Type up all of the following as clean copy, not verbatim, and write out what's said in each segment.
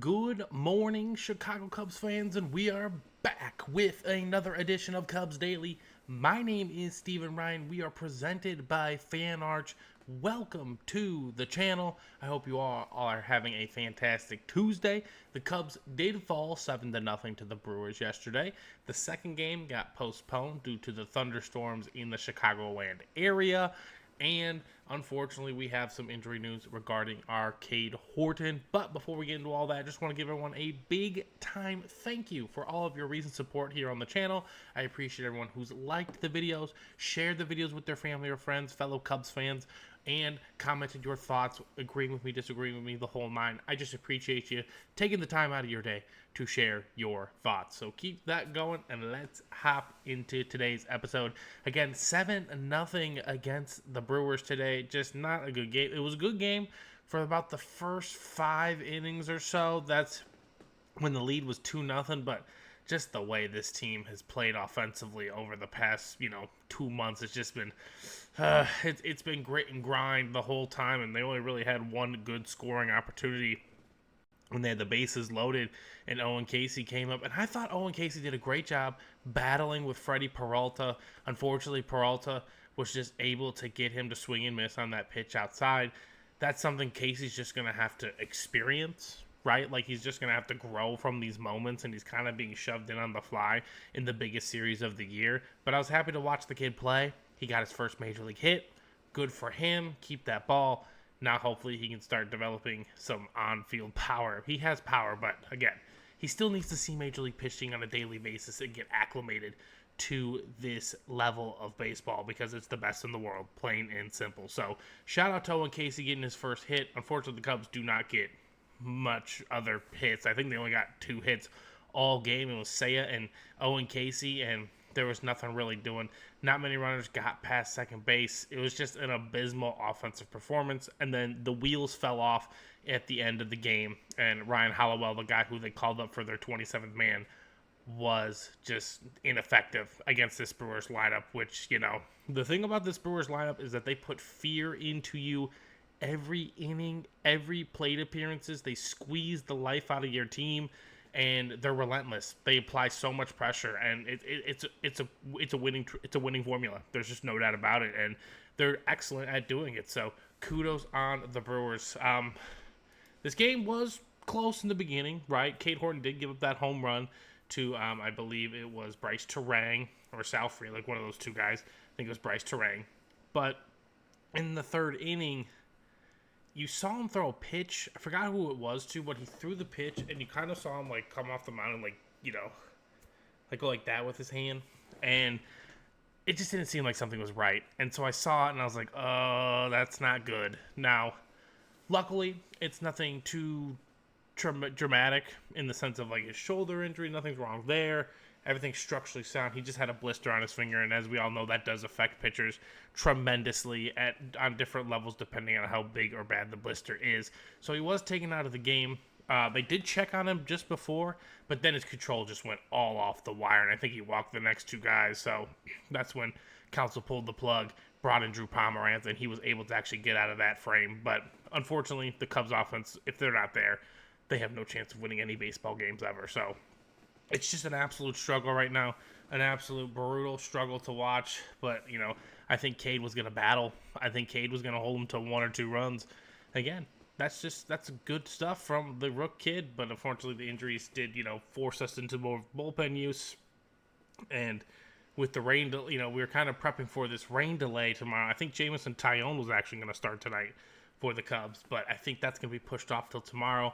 Good morning, Chicago Cubs fans, and we are back with another edition of Cubs Daily. My name is Steven Ryan. We are presented by Fan Arch. Welcome to the channel. I hope you all are having a fantastic Tuesday. The Cubs did fall 7-0 to the Brewers yesterday. The second game got postponed due to the thunderstorms in the Chicagoland area. And unfortunately, we have some injury news regarding our Cade Horton. But before we get into all that, I just want to give everyone a big time thank you for all of your recent support here on the channel. I appreciate everyone who's liked the videos, shared the videos with their family or friends, fellow Cubs fans, and commented your thoughts, agreeing with me, disagreeing with me, the whole nine. I just appreciate you taking the time out of your day to share your thoughts. So keep that going, and let's hop into today's episode. Again, 7-0 against the Brewers today. Just not a good game. It was a good game for about the first 5 innings or so. That's when the lead was 2-0, but just the way this team has played offensively over the past, 2 months, it's just been, it's been grit and grind the whole time, and they only really had one good scoring opportunity when they had the bases loaded, and Owen Casey came up. And I thought Owen Casey did a great job battling with Freddie Peralta. Unfortunately, Peralta was just able to get him to swing and miss on that pitch outside. That's something Casey's just going to have to experience, right? Like, he's just going to have to grow from these moments, and he's kind of being shoved in on the fly in the biggest series of the year. But I was happy to watch the kid play. He got his first major league hit. Good for him. Keep that ball. Now, hopefully, he can start developing some on-field power. He has power, but again, he still needs to see Major League pitching on a daily basis and get acclimated to this level of baseball because it's the best in the world, plain and simple. So, shout out to Owen Casey getting his first hit. Unfortunately, the Cubs do not get much other hits. I think they only got 2 hits all game. It was Seiya and Owen Casey, and there was nothing really doing. Not many runners got past second base. It was just an abysmal offensive performance. And then the wheels fell off at the end of the game. And Ryan Hollowell, the guy who they called up for their 27th man, was just ineffective against this Brewers lineup, which, the thing about this Brewers lineup is that they put fear into you every inning, every plate appearances. They squeeze the life out of your team. And they're relentless. They apply so much pressure, and it's a winning formula. There's just no doubt about it, and they're excellent at doing it. So kudos on the Brewers. This game was close in the beginning, right? Cade Horton did give up that home run to I believe it was Bryce Terang or Sal Frelick, one of those two guys. I think it was Bryce Terang. But in the third inning, you saw him throw a pitch. I forgot who it was to, but he threw the pitch, and you kind of saw him, come off the mound and, go like that with his hand. And it just didn't seem like something was right. And so I saw it, and I was like, oh, that's not good. Now, luckily, it's nothing too dramatic in the sense of, his shoulder injury. Nothing's wrong there. Everything's structurally sound. He just had a blister on his finger, and as we all know, that does affect pitchers tremendously on different levels depending on how big or bad the blister is. So he was taken out of the game. They did check on him just before, but then his control just went all off the wire, and I think he walked the next 2 guys. So that's when Counsell pulled the plug, brought in Drew Pomeranz, and he was able to actually get out of that frame. But unfortunately, the Cubs offense, if they're not there, they have no chance of winning any baseball games ever. So it's just an absolute struggle right now, an absolute brutal struggle to watch. But, I think Cade was going to battle. I think Cade was going to hold him to 1 or 2 runs. Again, that's good stuff from the rook kid. But unfortunately, the injuries did, force us into more bullpen use. And with the rain, we were kind of prepping for this rain delay tomorrow. I think Jameson Taillon was actually going to start tonight for the Cubs. But I think that's going to be pushed off till tomorrow.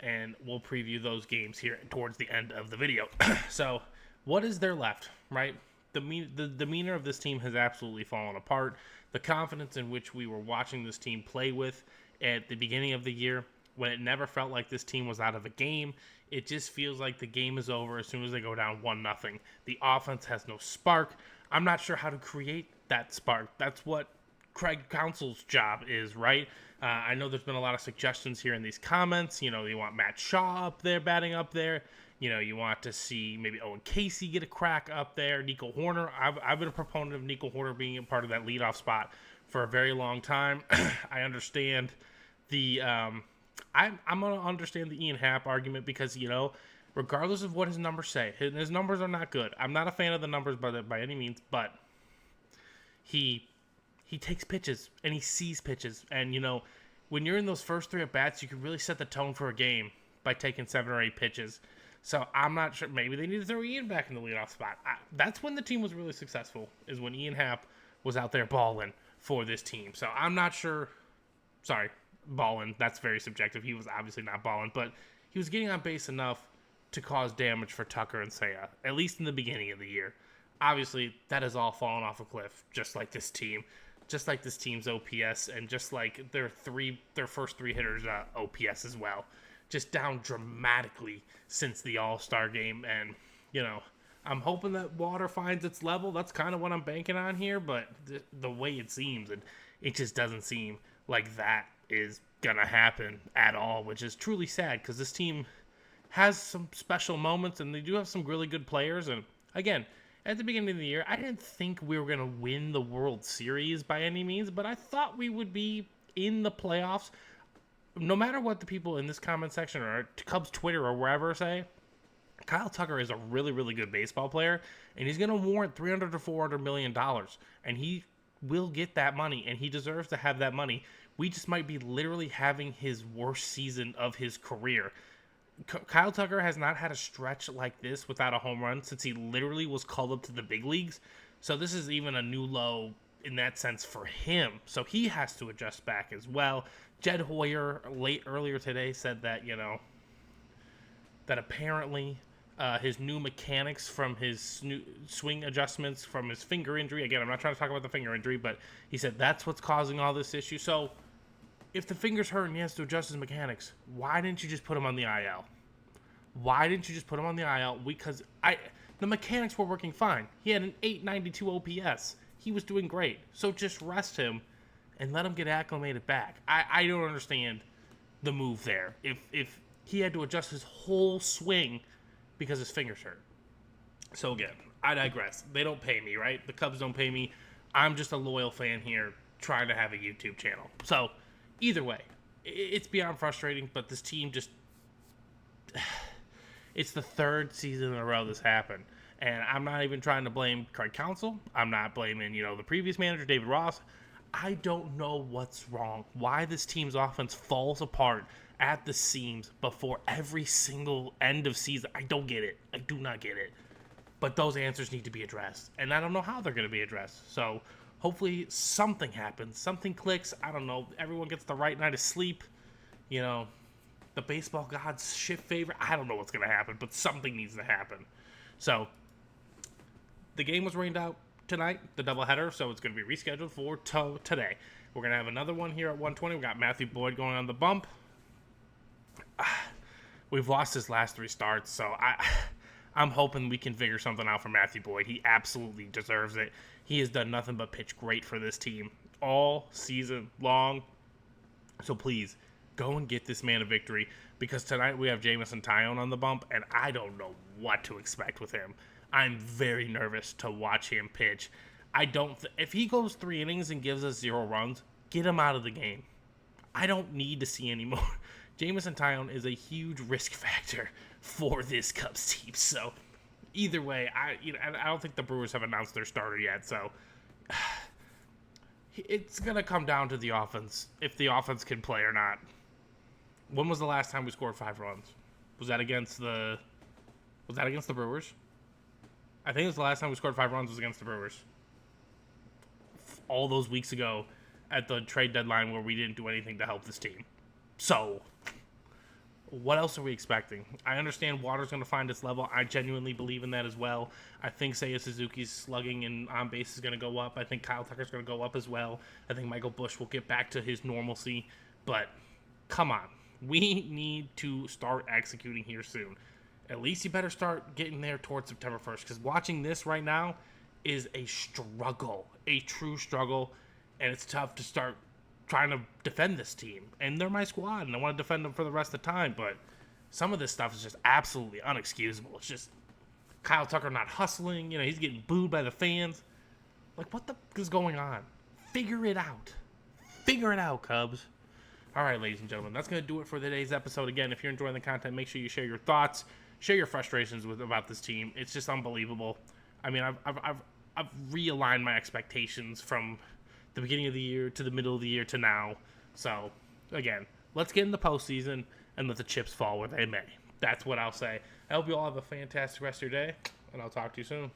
And we'll preview those games here towards the end of the video. So, what is there left, right? The demeanor of this team has absolutely fallen apart. The confidence in which we were watching this team play with at the beginning of the year, when it never felt like this team was out of a game, it just feels like the game is over as soon as they go down 1-0. The offense has no spark. I'm not sure how to create that spark. That's what Craig Counsell's job is, right? I know there's been a lot of suggestions here in these comments. You want Matt Shaw up there, batting up there. You want to see maybe Owen Casey get a crack up there. Nico Hoerner. I've been a proponent of Nico Hoerner being a part of that leadoff spot for a very long time. I understand the I'm gonna understand the Ian Happ argument because regardless of what his numbers say, his numbers are not good. I'm not a fan of the numbers by any means, but he takes pitches and he sees pitches, and when you're in those first three at bats, you can really set the tone for a game by taking 7 or 8 pitches. So I'm not sure. Maybe they need to throw Ian back in the leadoff spot. That's when the team was really successful, is when Ian Happ was out there balling for this team. So I'm not sure. Sorry, balling. That's very subjective. He was obviously not balling, but he was getting on base enough to cause damage for Tucker and Seiya, at least in the beginning of the year. Obviously, that has all fallen off a cliff, just like this team. Just like this team's OPS, and just like their first 3 hitters' OPS as well. Just down dramatically since the All-Star game, and I'm hoping that water finds its level. That's kind of what I'm banking on here, but the way it seems, it just doesn't seem like that is gonna happen at all, which is truly sad because this team has some special moments and they do have some really good players. And again, at the beginning of the year, I didn't think we were going to win the World Series by any means, but I thought we would be in the playoffs. No matter what the people in this comment section or Cubs Twitter or wherever say, Kyle Tucker is a really, really good baseball player, and he's going to warrant $300 to $400 million, and he will get that money, and he deserves to have that money. We just might be literally having his worst season of his career. Kyle Tucker has not had a stretch like this without a home run since he literally was called up to the big leagues. So this is even a new low in that sense for him. So he has to adjust back as well. Jed Hoyer earlier today said that, that apparently his new mechanics from his swing adjustments from his finger injury. Again, I'm not trying to talk about the finger injury, but he said that's what's causing all this issue. So if the finger's hurt and he has to adjust his mechanics, why didn't you just put him on the IL? Why didn't you just put him on the IL? Because the mechanics were working fine. He had an 892 OPS. He was doing great. So just rest him and let him get acclimated back. I don't understand the move there. If he had to adjust his whole swing because his finger's hurt. So again, I digress. They don't pay me, right? The Cubs don't pay me. I'm just a loyal fan here trying to have a YouTube channel. So either way, it's beyond frustrating, but this team just... It's the 3rd season in a row this happened. And I'm not even trying to blame Craig Counsell. I'm not blaming, the previous manager, David Ross. I don't know what's wrong. Why this team's offense falls apart at the seams before every single end of season. I don't get it. I do not get it. But those answers need to be addressed. And I don't know how they're going to be addressed. So hopefully something happens. Something clicks. I don't know. Everyone gets the right night of sleep. The baseball gods shift favor. I don't know what's going to happen, but something needs to happen. So the game was rained out tonight, the doubleheader, so it's going to be rescheduled for today. We're going to have another one here at 1:20. We got Matthew Boyd going on the bump. We've lost his last 3 starts, so I'm hoping we can figure something out for Matthew Boyd. He absolutely deserves it. He has done nothing but pitch great for this team all season long. So please, go and get this man a victory, because tonight we have Jameson Taillon on the bump, and I don't know what to expect with him. I'm very nervous to watch him pitch. If he goes 3 innings and gives us 0 runs, get him out of the game. I don't need to see any more. Jameson Taillon is a huge risk factor for this Cubs team. So either way, I don't think the Brewers have announced their starter yet. So it's gonna come down to the offense, if the offense can play or not. When was the last time we scored 5 runs? Was that against the Brewers? I think it was the last time we scored 5 runs was against the Brewers. All those weeks ago at the trade deadline where we didn't do anything to help this team. So, what else are we expecting? I understand water's going to find its level. I genuinely believe in that as well. I think Seiya Suzuki's slugging and on base is going to go up. I think Kyle Tucker's going to go up as well. I think Michael Busch will get back to his normalcy. But, come on. We need to start executing here soon. At least you better start getting there towards September 1st. Because watching this right now is a struggle. A true struggle. And it's tough to start trying to defend this team. And they're my squad. And I want to defend them for the rest of the time. But some of this stuff is just absolutely unexcusable. It's just Kyle Tucker not hustling. He's getting booed by the fans. Like, what the f*** is going on? Figure it out. Figure it out, Cubs. All right, ladies and gentlemen, that's going to do it for today's episode. Again, if you're enjoying the content, make sure you share your thoughts, share your frustrations about this team. It's just unbelievable. I mean, I've realigned my expectations from the beginning of the year to the middle of the year to now. So, again, let's get in the postseason and let the chips fall where they may. That's what I'll say. I hope you all have a fantastic rest of your day, and I'll talk to you soon.